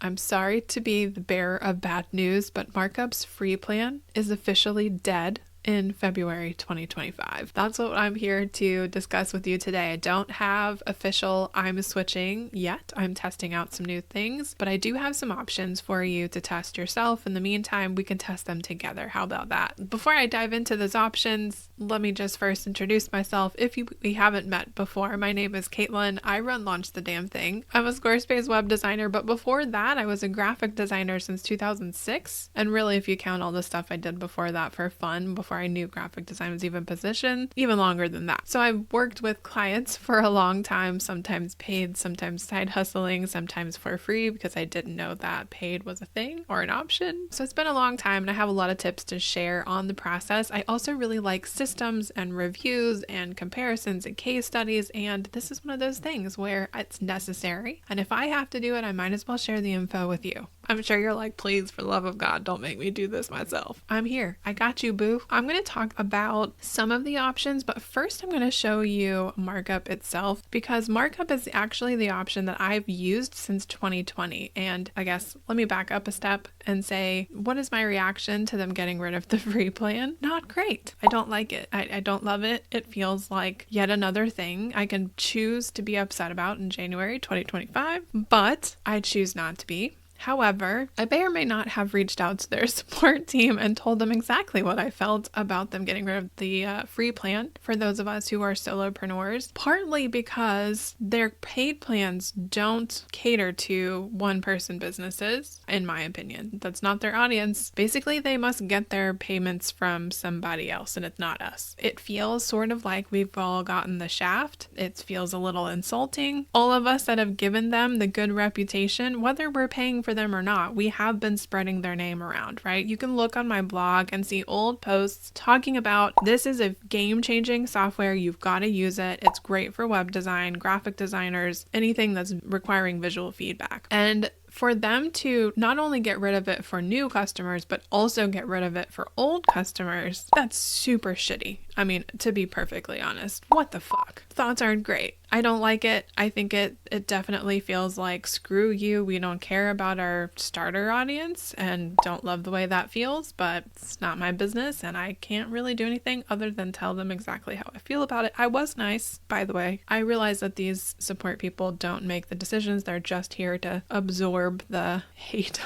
I'm sorry to be the bearer of bad news, but Markup's free plan is officially dead in February 2025. That's what I'm here to discuss with you today. I don't have official I'm switching yet. I'm testing out some new things, but I do have some options for you to test yourself. In the meantime, we can test them together. How about that? Before I dive into those options, let me just first introduce myself. If we haven't met before, my name is Caitlin. I run Launch the Damn Thing. I'm a Squarespace web designer, but before that, I was a graphic designer since 2006. And really, if you count all the stuff I did before that for fun, before I knew graphic design was even positioned, even longer than that. So I've worked with clients for a long time, sometimes paid, sometimes side hustling, sometimes for free because I didn't know that paid was a thing or an option. So it's been a long time and I have a lot of tips to share on the process. I also really like systems and reviews and comparisons and case studies, and this is one of those things where it's necessary. And if I have to do it, I might as well share the info with you. I'm sure you're like, please, for the love of God, don't make me do this myself. I'm here. I got you, boo. I'm going to talk about some of the options, but first I'm going to show you Markup itself, because Markup is actually the option that I've used since 2020. And I guess let me back up a step and say, what is my reaction to them getting rid of the free plan? Not great. I don't like it. I don't love it. It feels like yet another thing I can choose to be upset about in January 2025, but I choose not to be. However, I may or may not have reached out to their support team and told them exactly what I felt about them getting rid of the free plan for those of us who are solopreneurs, partly because their paid plans don't cater to one-person businesses, in my opinion. That's not their audience. Basically, they must get their payments from somebody else, and it's not us. It feels sort of like we've all gotten the shaft. It feels a little insulting. All of us that have given them the good reputation, whether we're paying for them or not, we have been spreading their name around, right? You can look on my blog and see old posts talking about this is a game-changing software. You've got to use it. It's great for web design, graphic designers, anything that's requiring visual feedback. And for them to not only get rid of it for new customers, but also get rid of it for old customers, that's super shitty. I mean, to be perfectly honest, what the fuck? Thoughts aren't great. I don't like it. I think it definitely feels like, screw you. We don't care about our starter audience and don't love the way that feels, but it's not my business and I can't really do anything other than tell them exactly how I feel about it. I was nice, by the way. I realize that these support people don't make the decisions. They're just here to absorb the hate.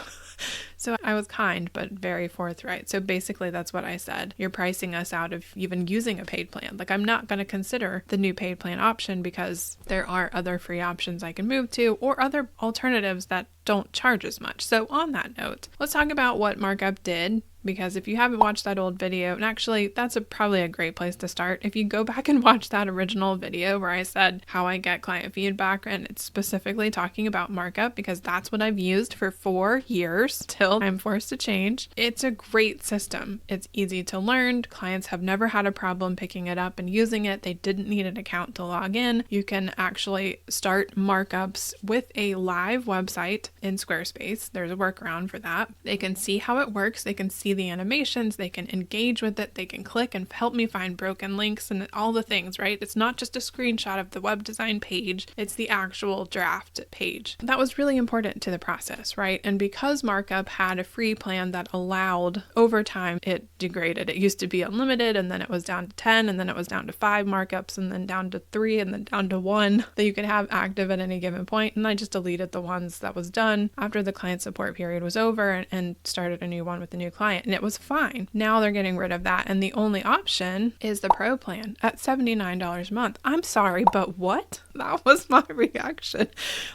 So I was kind, but very forthright. So basically that's what I said. You're pricing us out of even using a paid plan. Like, I'm not going to consider the new paid plan option because there are other free options I can move to or other alternatives that don't charge as much. So on that note, let's talk about what Markup did. Because if you haven't watched that old video, and actually that's probably a great place to start. If you go back and watch that original video where I said how I get client feedback, and it's specifically talking about Markup because that's what I've used for 4 years till I'm forced to change. It's a great system. It's easy to learn. Clients have never had a problem picking it up and using it. They didn't need an account to log in. You can actually start markups with a live website in Squarespace. There's a workaround for that. They can see how it works. They can see the animations, they can engage with it, they can click and help me find broken links and all the things, right? It's not just a screenshot of the web design page, it's the actual draft page. That was really important to the process, right? And because Markup had a free plan that allowed, over time, it degraded. It used to be unlimited, and then it was down to 10, and then it was down to 5 markups, and then down to 3, and then down to 1 that you could have active at any given point. And I just deleted the ones that was done after the client support period was over and started a new one with the new client. And it was fine. Now they're getting rid of that. And the only option is the Pro plan at $79 a month. I'm sorry, but what? That was my reaction.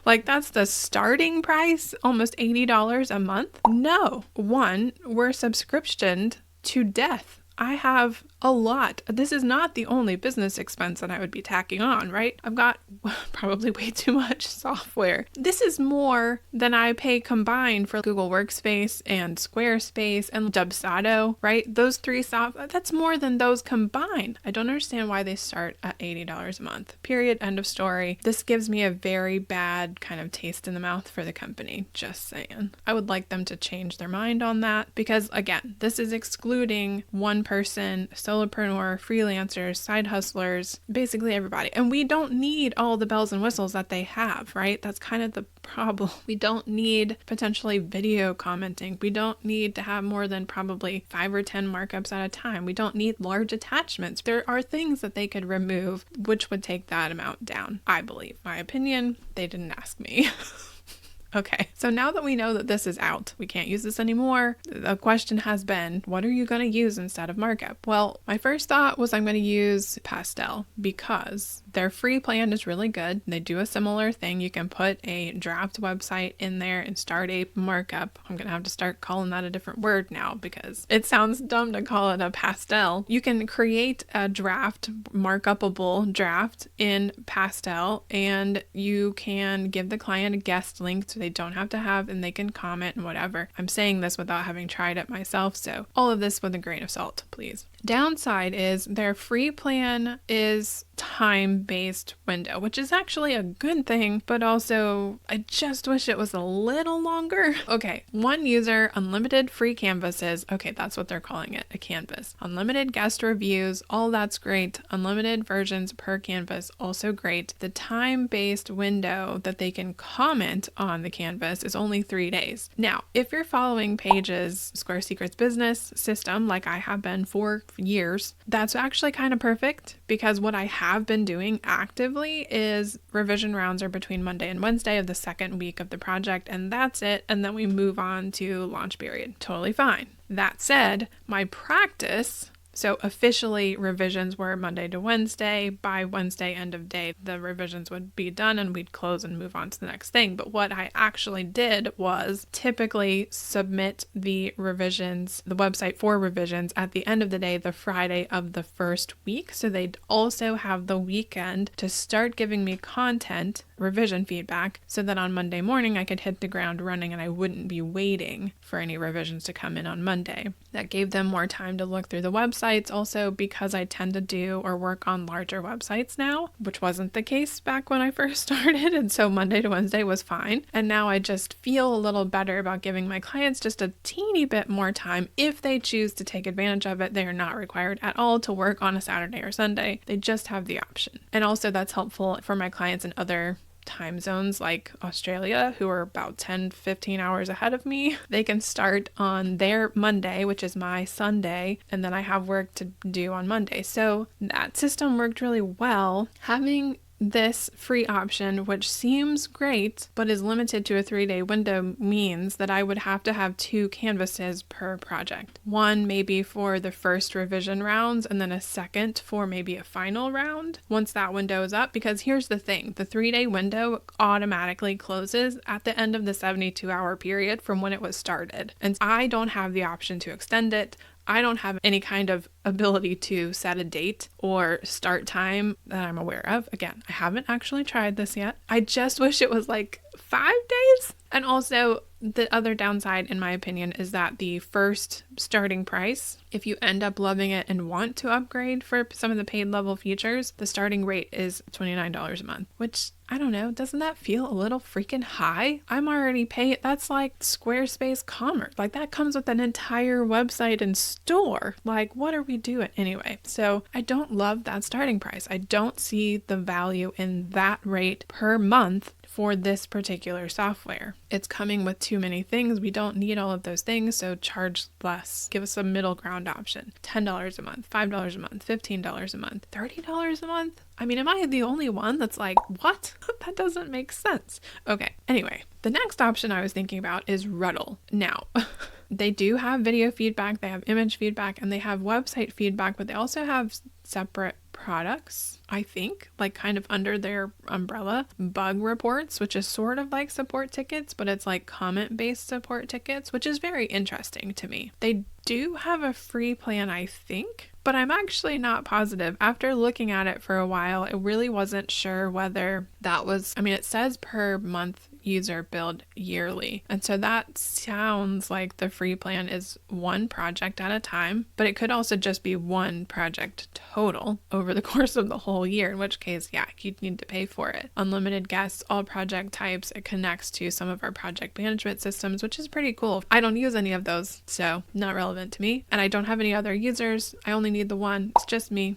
Like, that's the starting price? Almost $80 a month? No. One, we're subscriptioned to death. I have a lot. This is not the only business expense that I would be tacking on, right? I've got probably way too much software. This is more than I pay combined for Google Workspace and Squarespace and Dubsado, right? Those 3 that's more than those combined. I don't understand why they start at $80 a month. Period. End of story. This gives me a very bad kind of taste in the mouth for the company. Just saying. I would like them to change their mind on that because, again, this is excluding one person, solopreneur, freelancers, side hustlers, basically everybody. And we don't need all the bells and whistles that they have, right? That's kind of the problem. We don't need potentially video commenting. We don't need to have more than probably 5 or 10 markups at a time. We don't need large attachments. There are things that they could remove, which would take that amount down, I believe. My opinion, they didn't ask me. Okay, so now that we know that this is out, we can't use this anymore, the question has been, what are you going to use instead of Markup? Well, my first thought was I'm going to use Pastel because their free plan is really good. They do a similar thing. You can put a draft website in there and start a markup. I'm going to have to start calling that a different word now because it sounds dumb to call it a Pastel. You can create a draft, markupable draft in Pastel, and you can give the client a guest link to they don't have to have, and they can comment and whatever. I'm saying this without having tried it myself, so all of this with a grain of salt, please. Downside is their free plan is time-based window, which is actually a good thing, but also I just wish it was a little longer. Okay, one user, unlimited free canvases. Okay, that's what they're calling it, a canvas. Unlimited guest reviews, all that's great. Unlimited versions per canvas, also great. The time-based window that they can comment on the canvas is only 3 days. Now, if you're following Paige's Square Secrets business system, like I have been for years, that's actually kind of perfect because what I have been doing actively is revision rounds are between Monday and Wednesday of the second week of the project, and that's it. And then we move on to launch period. Totally fine. That said, my practice, so officially revisions were Monday to Wednesday. By Wednesday end of day, the revisions would be done and we'd close and move on to the next thing. But what I actually did was typically submit the revisions, the website for revisions at the end of the day, the Friday of the first week. So they'd also have the weekend to start giving me content, revision feedback, so that on Monday morning I could hit the ground running and I wouldn't be waiting for any revisions to come in on Monday. That gave them more time to look through the websites. Also, because I tend to do or work on larger websites now, which wasn't the case back when I first started. And so Monday to Wednesday was fine. And now I just feel a little better about giving my clients just a teeny bit more time. If they choose to take advantage of it, they are not required at all to work on a Saturday or Sunday. They just have the option. And also that's helpful for my clients in other time zones like Australia, who are about 10-15 hours ahead of me. They can start on their Monday, which is my Sunday, and then I have work to do on Monday. So that system worked really well. Having this free option, which seems great, but is limited to a 3-day window, means that I would have to have 2 canvases per project. One maybe for the first revision rounds, and then a second for maybe a final round once that window is up. Because here's the thing, the 3-day window automatically closes at the end of the 72-hour period from when it was started. And I don't have the option to extend it. I don't have any kind of ability to set a date or start time that I'm aware of. Again, I haven't actually tried this yet. I just wish it was like 5 days. And also, the other downside, in my opinion, is that the first starting price, if you end up loving it and want to upgrade for some of the paid level features, the starting rate is $29 a month, which, I don't know, doesn't that feel a little freaking high? I'm already paying, that's like Squarespace Commerce. Like that comes with an entire website and store. Like, what are we doing? Anyway, so I don't love that starting price. I don't see the value in that rate per month for this particular software. It's coming with too many things. We don't need all of those things, so charge less. Give us a middle ground option. $10 a month, $5 a month, $15 a month, $30 a month? I mean, am I the only one that's like, what? That doesn't make sense. Okay, anyway, the next option I was thinking about is Ruttl. Now, they do have video feedback, they have image feedback, and they have website feedback, but they also have separate products, I think, like kind of under their umbrella. Bug reports, which is sort of like support tickets, but it's like comment-based support tickets, which is very interesting to me. They do have a free plan, I think, but I'm actually not positive. After looking at it for a while, I really wasn't sure whether that was, I mean, it says per month user billed yearly. And so that sounds like the free plan is one project at a time, but it could also just be one project total over the course of the whole year, in which case, yeah, you'd need to pay for it. Unlimited guests, all project types. It connects to some of our project management systems, which is pretty cool. I don't use any of those, so not relevant to me. And I don't have any other users. I only need the one. It's just me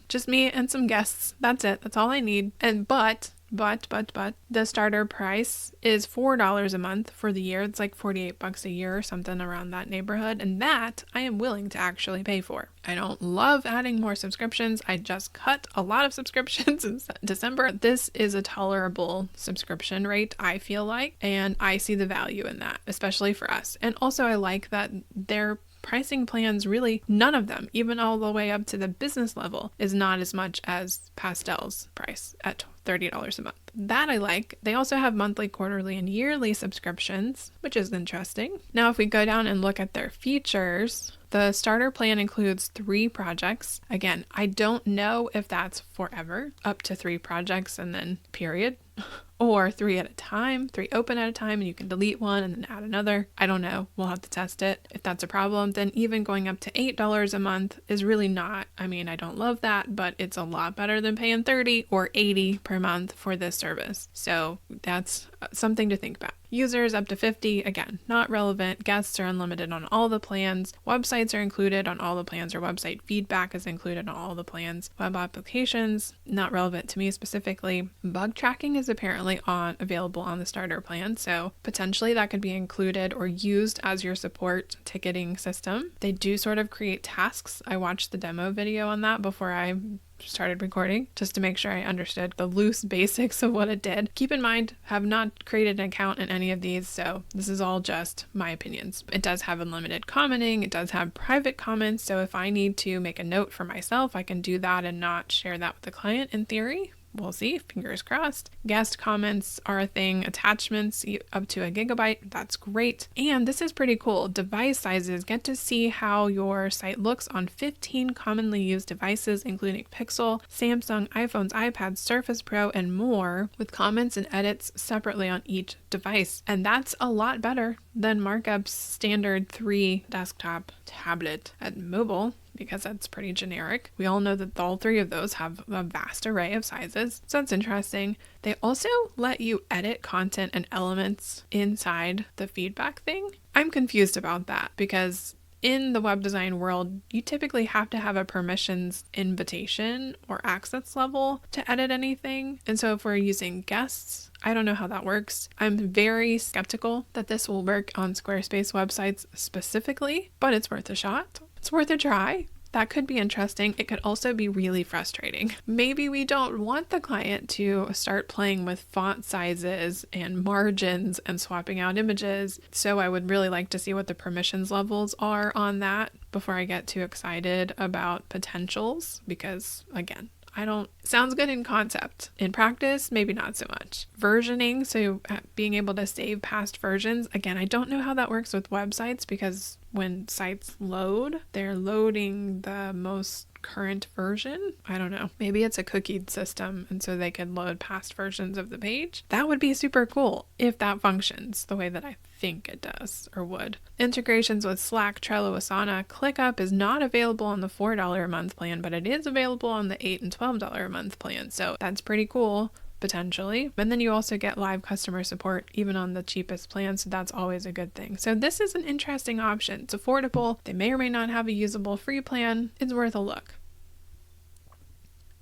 and some guests. That's it. That's all I need. And but the starter price is $4 a month for the year. It's like $48 a year or something around that neighborhood. And that I am willing to actually pay for. I don't love adding more subscriptions. I just cut a lot of subscriptions in December. This is a tolerable subscription rate, I feel like, and I see the value in that, especially for us. And also I like that their pricing plans, really none of them, even all the way up to the business level, is not as much as Pastel's price at $30 a month. That I like. They also have monthly, quarterly, and yearly subscriptions, which is interesting. Now, if we go down and look at their features, the starter plan includes 3 projects. Again, I don't know if that's forever, up to 3 projects and then period. Or 3 at a time, 3 open at a time, and you can delete one and then add another. I don't know. We'll have to test it. If that's a problem, then even going up to $8 a month is really not. I mean, I don't love that, but it's a lot better than paying $30 or $80 per month for this service. So that's something to think about. Users up to 50, again, not relevant. Guests are unlimited on all the plans. Websites are included on all the plans, or website feedback is included on all the plans. Web applications, not relevant to me specifically. Bug tracking is apparently available on the starter plan, so potentially that could be included or used as your support ticketing system. They do sort of create tasks. I watched the demo video on that before I started recording, just to make sure I understood the loose basics of what it did. Keep in mind, have not created an account in any of these, so this is all just my opinions. It does have unlimited commenting. It does have private comments, so if I need to make a note for myself, I can do that and not share that with the client in theory. We'll see, fingers crossed. Guest comments are a thing. Attachments up to 1 gigabyte. That's great. And this is pretty cool. Device sizes. Get to see how your site looks on 15 commonly used devices, including Pixel, Samsung, iPhones, iPads, Surface Pro, and more, with comments and edits separately on each device. And that's a lot better than Markup's standard 3 desktop, tablet, and mobile, because that's pretty generic. We all know that all 3 of those have a vast array of sizes, so that's interesting. They also let you edit content and elements inside the feedback thing. I'm confused about that because in the web design world, you typically have to have a permissions invitation or access level to edit anything. And so if we're using guests, I don't know how that works. I'm very skeptical that this will work on Squarespace websites specifically, but it's worth a shot. It's worth a try. That could be interesting. It could also be really frustrating. Maybe we don't want the client to start playing with font sizes and margins and swapping out images. So I would really like to see what the permissions levels are on that before I get too excited about potentials, because again, sounds good in concept. In practice, maybe not so much. Versioning, so being able to save past versions. Again, I don't know how that works with websites, because when sites load, they're loading the most current version. I don't know. Maybe it's a cookied system, and so they could load past versions of the page. That would be super cool if that functions the way that I think it does or would. Integrations with Slack, Trello, Asana. ClickUp is not available on the $4 a month plan, but it is available on the $8 and $12 a month plan. So that's pretty cool, potentially. And then you also get live customer support even on the cheapest plan, so that's always a good thing. So this is an interesting option. It's affordable. They may or may not have a usable free plan. It's worth a look.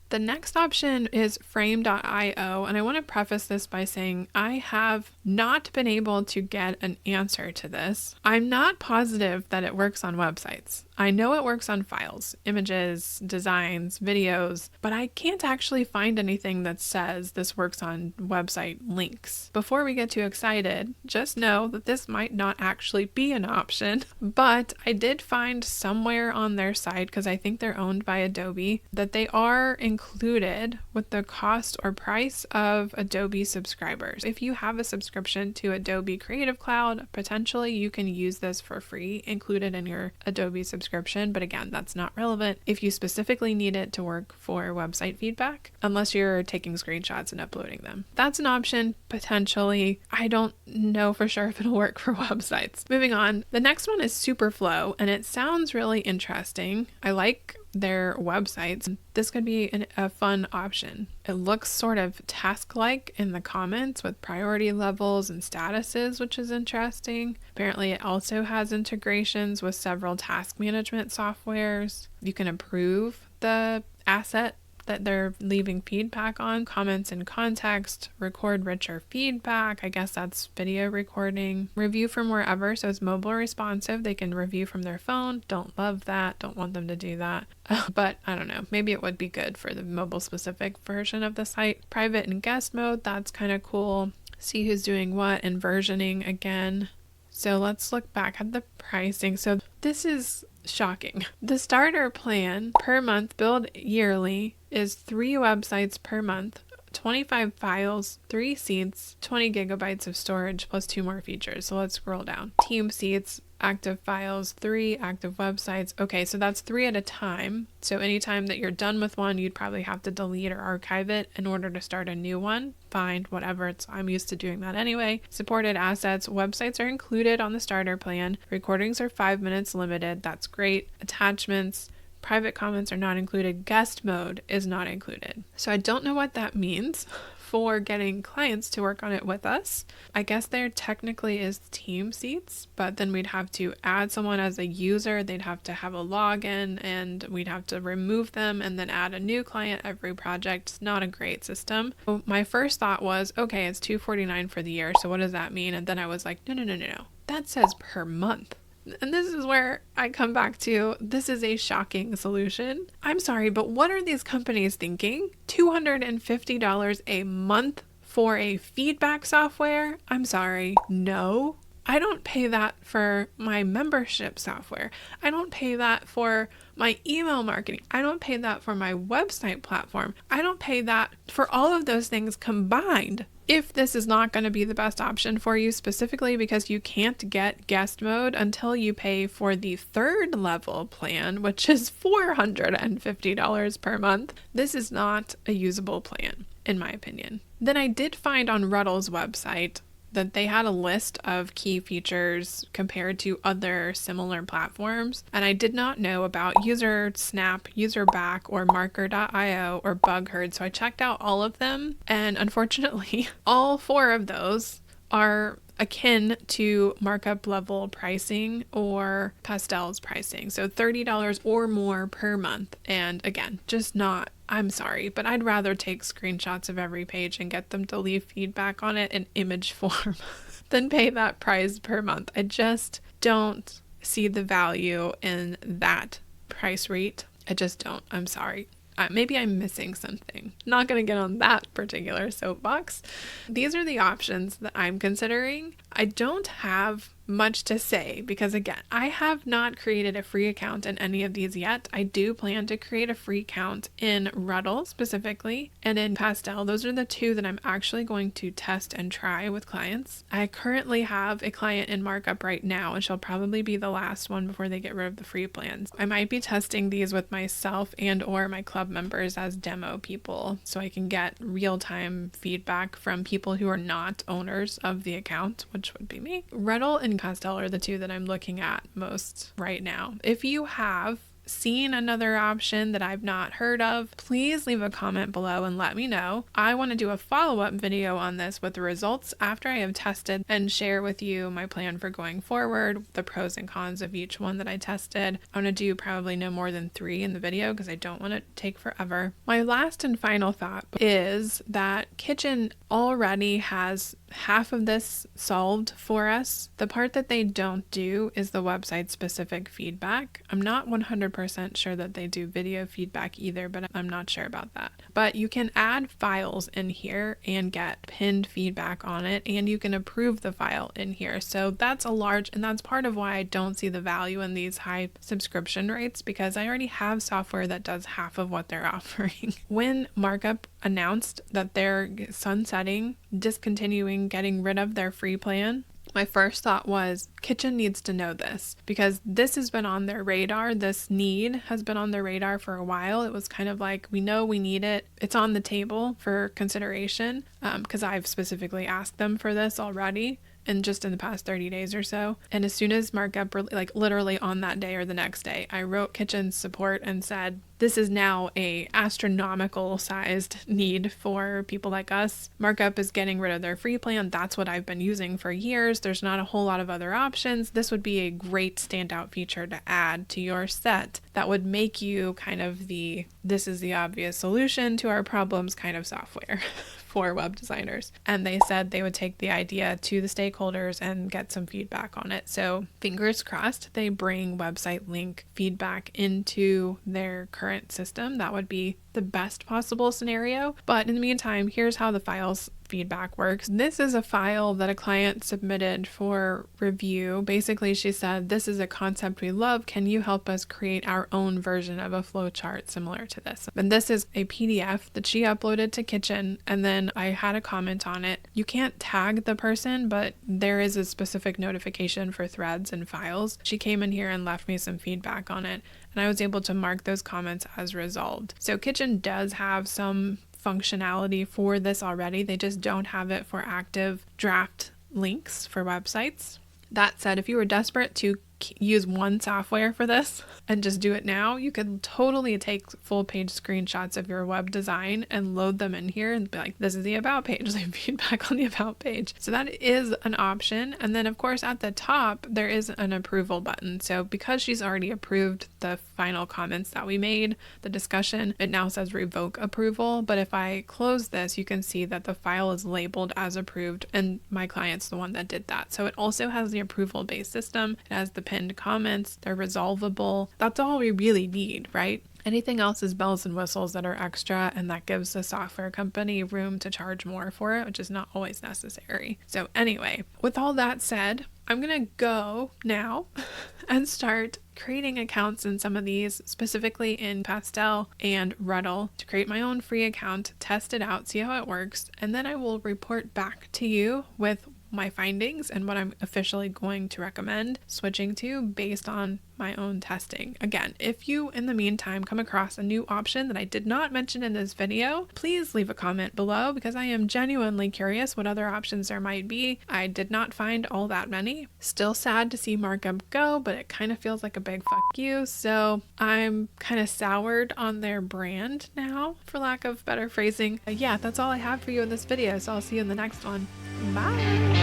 The next option is frame.io, and I want to preface this by saying I have not been able to get an answer to this. I'm not positive that it works on websites. I know it works on files, images, designs, videos, but I can't actually find anything that says this works on website links. Before we get too excited, just know that this might not actually be an option, but I did find somewhere on their site, because I think they're owned by Adobe, that they are including included with the cost or price of Adobe subscribers. If you have a subscription to Adobe Creative Cloud, potentially you can use this for free included in your Adobe subscription. But again, that's not relevant if you specifically need it to work for website feedback, unless you're taking screenshots and uploading them. That's an option potentially. I don't know for sure if it'll work for websites. Moving on, the next one is Superflow, and it sounds really interesting. I like their websites. This could be a fun option. It looks sort of task-like in the comments with priority levels and statuses, which is interesting. Apparently, it also has integrations with several task management softwares. You can approve the asset that they're leaving feedback on, comments in context, record richer feedback. I guess that's video recording, review from wherever. So it's mobile responsive. They can review from their phone. Don't love that. Don't want them to do that. But I don't know. Maybe it would be good for the mobile specific version of the site. Private and guest mode. That's kind of cool. See who's doing what and versioning again. So let's look back at the pricing. So this is shocking. The starter plan per month billed yearly is 3 websites per month, 25 files, 3 seats, 20 gigabytes of storage plus 2 more features. So let's scroll down. Team seats, active files, 3 active websites. Okay, so that's 3 at a time. So anytime that you're done with one, you'd probably have to delete or archive it in order to start a new one. Fine, whatever. I'm used to doing that anyway. Supported assets. Websites are included on the starter plan. Recordings are 5 minutes limited. That's great. Attachments. Private comments are not included. Guest mode is not included. So I don't know what that means for getting clients to work on it with us. I guess there technically is team seats, but then we'd have to add someone as a user. They'd have to have a login and we'd have to remove them and then add a new client every project. It's not a great system. So my first thought was, okay, it's $249 for the year. So what does that mean? And then I was like, no. That says per month. And this is where I come back to, this is a shocking solution. I'm sorry, but what are these companies thinking? $250 a month for a feedback software? I'm sorry, no. I don't pay that for my membership software. I don't pay that for my email marketing. I don't pay that for my website platform. I don't pay that for all of those things combined. If this is not going to be the best option for you, specifically because you can't get guest mode until you pay for the 3rd level plan, which is $450 per month, this is not a usable plan, in my opinion. Then I did find on Ruttl's website that they had a list of key features compared to other similar platforms. And I did not know about UserSnap, UserBack, or Marker.io, or BugHerd. So I checked out all of them. And unfortunately, all 4 of those are akin to markup level pricing or Pastel's pricing. So $30 or more per month. And again, just not, I'm sorry, but I'd rather take screenshots of every page and get them to leave feedback on it in image form than pay that price per month. I just don't see the value in that price rate. I just don't. I'm sorry. Maybe I'm missing something. Not going to get on that particular soapbox. These are the options that I'm considering. I don't have much to say because, again, I have not created a free account in any of these yet. I do plan to create a free account in Ruttl specifically and in Pastel. Those are the 2 that I'm actually going to test and try with clients. I currently have a client in Markup right now, and she'll probably be the last one before they get rid of the free plans. I might be testing these with myself and or my club members as demo people so I can get real-time feedback from people who are not owners of the account, which would be me. Ruttl and Pastel are the 2 that I'm looking at most right now. If you have seen another option that I've not heard of, please leave a comment below and let me know. I want to do a follow-up video on this with the results after I have tested and share with you my plan for going forward, the pros and cons of each one that I tested. I want to do probably no more than 3 in the video because I don't want it to take forever. My last and final thought is that Kitchen already has half of this solved for us. The part that they don't do is the website specific feedback. I'm not 100% sure that they do video feedback either, but I'm not sure about that. But you can add files in here and get pinned feedback on it, and you can approve the file in here. So that's and that's part of why I don't see the value in these high subscription rates, because I already have software that does half of what they're offering. When Markup announced that they're sunsetting, discontinuing, getting rid of their free plan, my first thought was Kitchen needs to know this, because this has been on their radar. This need has been on their radar for a while. It was kind of like, we know we need it. It's on the table for consideration, because I've specifically asked them for this already. And just in the past 30 days or so. And as soon as Markup, like literally on that day or the next day, I wrote Kitchen's support and said, this is now a astronomical sized need for people like us. Markup is getting rid of their free plan. That's what I've been using for years. There's not a whole lot of other options. This would be a great standout feature to add to your set that would make you kind of this is the obvious solution to our problems kind of software for web designers. And they said they would take the idea to the stakeholders and get some feedback on it. So fingers crossed they bring website link feedback into their current system. That would be the best possible scenario. But in the meantime, here's how the files feedback works. This is a file that a client submitted for review. Basically, she said, this is a concept we love. Can you help us create our own version of a flowchart similar to this? And this is a PDF that she uploaded to Kitchen, and then I had a comment on it. You can't tag the person, but there is a specific notification for threads and files. She came in here and left me some feedback on it, and I was able to mark those comments as resolved. So Kitchen does have some functionality for this already. They just don't have it for active draft links for websites. That said, if you were desperate to use one software for this and just do it now, you could totally take full page screenshots of your web design and load them in here and be like, this is the about page, leave feedback on the about page. So that is an option. And then of course at the top, there is an approval button. So because she's already approved the final comments that we made, the discussion, it now says revoke approval. But if I close this, you can see that the file is labeled as approved, and my client's the one that did that. So it also has the approval based system. It has the pinned comments, they're resolvable. That's all we really need, right? Anything else is bells and whistles that are extra, and that gives the software company room to charge more for it, which is not always necessary. So anyway, with all that said, I'm gonna go now and start creating accounts in some of these, specifically in Pastel and Ruttl, to create my own free account, test it out, see how it works, and then I will report back to you with my findings and what I'm officially going to recommend switching to based on my own testing. Again, if you in the meantime come across a new option that I did not mention in this video, please leave a comment below, because I am genuinely curious what other options there might be. I did not find all that many. Still sad to see Markup go, but it kind of feels like a big fuck you. So I'm kind of soured on their brand now, for lack of better phrasing. Yeah, that's all I have for you in this video. So I'll see you in the next one. Bye.